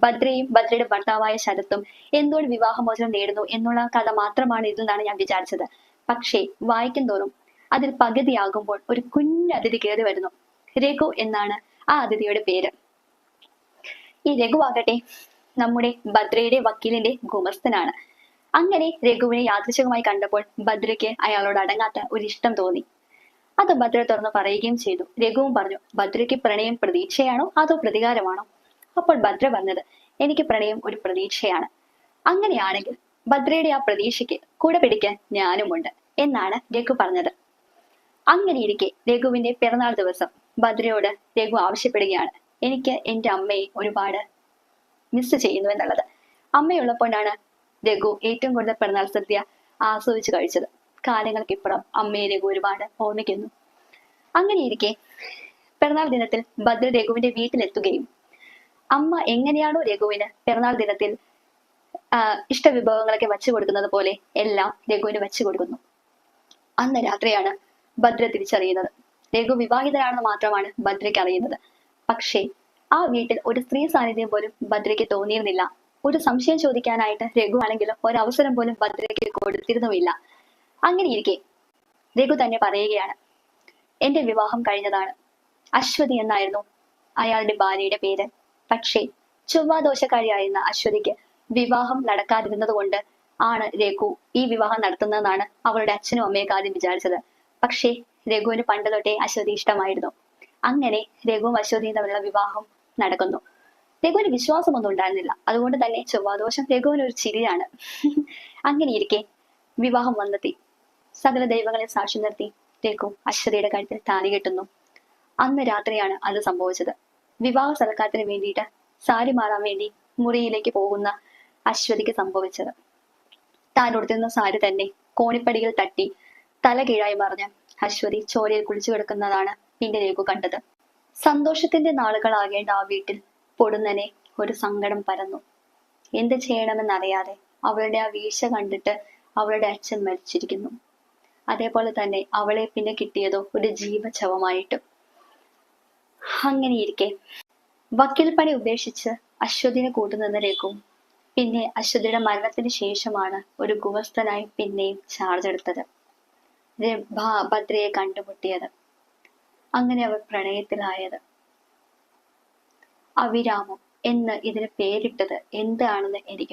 ഭദ്രയും ഭദ്രയുടെ ഭർത്താവായ ശരത്തും എന്തുകൊണ്ട് വിവാഹമോചനം നേടുന്നു എന്നുള്ള കഥ മാത്രമാണ് ഇതെന്നാണ് ഞാൻ വിചാരിച്ചത്. പക്ഷേ വായിക്കും തോറും അതിൽ പകുതിയാകുമ്പോൾ ഒരു കുഞ്ഞതിഥി കയറി വരുന്നു. രഘു എന്നാണ് ആ അതിഥിയുടെ പേര്. ഈ രഘു ആകട്ടെ നമ്മുടെ ഭദ്രയുടെ വക്കീലിന്റെ ഗുമസ്തനാണ്. അങ്ങനെ രഘുവിനെ യാദൃശികമായി കണ്ടപ്പോൾ ഭദ്രയ്ക്ക് അയാളോട് അടങ്ങാത്ത ഒരു ഇഷ്ടം തോന്നി. അത് ഭദ്ര തുറന്നു പറയുകയും ചെയ്തു. രഘുവും പറഞ്ഞു, ഭദ്രയ്ക്ക് പ്രണയം പ്രതീക്ഷയാണോ അതോ പ്രതികാരമാണോ? അപ്പോൾ ഭദ്ര പറഞ്ഞത്, എനിക്ക് പ്രണയം ഒരു പ്രതീക്ഷയാണ്. അങ്ങനെയാണെങ്കിൽ ഭദ്രയുടെ ആ പ്രതീക്ഷയ്ക്ക് കൂടെ പിടിക്കാൻ ഞാനുമുണ്ട് എന്നാണ് രഘു പറഞ്ഞത്. അങ്ങനെയിരിക്കെ രഘുവിന്റെ പിറന്നാൾ ദിവസം ഭദ്രയോട് രഘു ആവശ്യപ്പെടുകയാണ്, എനിക്ക് എന്റെ അമ്മയെ ഒരുപാട് മിസ് ചെയ്യുന്നു എന്നുള്ളത്. അമ്മയുള്ളപ്പോഴാണ് രഘു ഏറ്റവും കൂടുതൽ പിറന്നാൾ സദ്യ ആസ്വദിച്ച് കഴിച്ചത്. കാലങ്ങൾക്കിപ്പുറം അമ്മയെ രഘു ഒരുപാട് ഓർമ്മിക്കുന്നു. അങ്ങനെയിരിക്കെ പിറന്നാൾ ദിനത്തിൽ ഭദ്ര രഘുവിന്റെ വീട്ടിലെത്തുകയും അമ്മ എങ്ങനെയാണോ രഘുവിന് പിറന്നാൾ ദിനത്തിൽ ഇഷ്ട വിഭവങ്ങളൊക്കെ വച്ചു കൊടുക്കുന്നത് പോലെ എല്ലാം രഘുവിന് വെച്ചു കൊടുക്കുന്നു. അന്ന് രാത്രിയാണ് ഭദ്ര തിരിച്ചറിയുന്നത്. രഘു വിവാഹിതനാണെന്ന് മാത്രമാണ് ഭദ്രയ്ക്ക് അറിയുന്നത്. പക്ഷേ ആ വീട്ടിൽ ഒരു സ്ത്രീ സാന്നിധ്യം പോലും ഭദ്രയ്ക്ക് തോന്നിയിരുന്നില്ല. ഒരു സംശയം ചോദിക്കാനായിട്ട് രഘു ആണെങ്കിലും ഒരവസരം പോലും ഭദ്രയ്ക്ക് കൊടുത്തിരുന്നുമില്ല. അങ്ങനെയിരിക്കെ രഘു തന്നെ പറയുകയാണ്, എന്റെ വിവാഹം കഴിഞ്ഞതാണ്. അശ്വതി എന്നായിരുന്നു അയാളുടെ ഭാര്യയുടെ പേര്. പക്ഷേ ചൊവ്വാദോഷക്കാരിയായിരുന്ന അശ്വതിക്ക് വിവാഹം നടക്കാതിരുന്നത് കൊണ്ട് ആണ് രഘു ഈ വിവാഹം നടത്തുന്നതെന്നാണ് അവളുടെ അച്ഛനും അമ്മയൊക്കെ ആദ്യം വിചാരിച്ചത്. പക്ഷേ രഘുവിന് പണ്ട് തൊട്ടേ അശ്വതി ഇഷ്ടമായിരുന്നു. അങ്ങനെ രഘുവും അശ്വതിയും തമ്മിലുള്ള വിവാഹം നടക്കുന്നു. രഘുവിന് വിശ്വാസമൊന്നും ഉണ്ടായിരുന്നില്ല. അതുകൊണ്ട് തന്നെ ചൊവ്വാദോഷം രഘുവിന് ഒരു ചിരിയാണ്. അങ്ങനെയിരിക്കെ വിവാഹം വന്നെത്തി. സകല ദൈവങ്ങളെ സാക്ഷി നിർത്തി രഘു അശ്വതിയുടെ കഴുത്തിൽ താലി കെട്ടുന്നു. അന്ന് രാത്രിയാണ് അത് സംഭവിച്ചത്. വിവാഹ സൽക്കാരത്തിന് വേണ്ടിയിട്ട് സാരി മാറാൻ വേണ്ടി മുറിയിലേക്ക് പോകുന്ന അശ്വതിക്ക് സംഭവിച്ചത്, താൻ ഉടുത്തിരുന്ന സാരി തന്നെ കോണിപ്പടിയിൽ തട്ടി തല കീഴായി മറിഞ്ഞ് അശ്വതി ചോരയിൽ കുളിച്ചു കിടക്കുന്നതാണ് പിന്നെ രഘു കണ്ടത്. സന്തോഷത്തിന്റെ നാളുകളാകേണ്ട ആ വീട്ടിൽ പൊടുന്നനെ ഒരു സങ്കടം പരന്നു. എന്ത് ചെയ്യണമെന്നറിയാതെ അവളുടെ ആ വീഴ്ച കണ്ടിട്ട് അവളുടെ അച്ഛൻ മരിച്ചിരിക്കുന്നു. അതേപോലെ തന്നെ അവളെ പിന്നെ കിട്ടിയതോ ഒരു ജീവച്ഛവമായിട്ടും. അങ്ങനെയിരിക്കെ വക്കീൽ പണി ഉപേക്ഷിച്ച് അശ്വതിനെ കൂട്ടുനിന്ന രഘു പിന്നെ അശ്വതിയുടെ മരണത്തിന് ശേഷമാണ് ഒരു ഗുമസ്തനായി പിന്നെയും ചാർജ് എടുത്തത്, ഭദ്രയെ കണ്ടുമുട്ടിയത്. അങ്ങനെ അവർ പ്രണയത്തിലായത്. അവിരാമം എന്ന് ഇതിന് പേരിട്ടത് എന്താണെന്ന് എനിക്ക്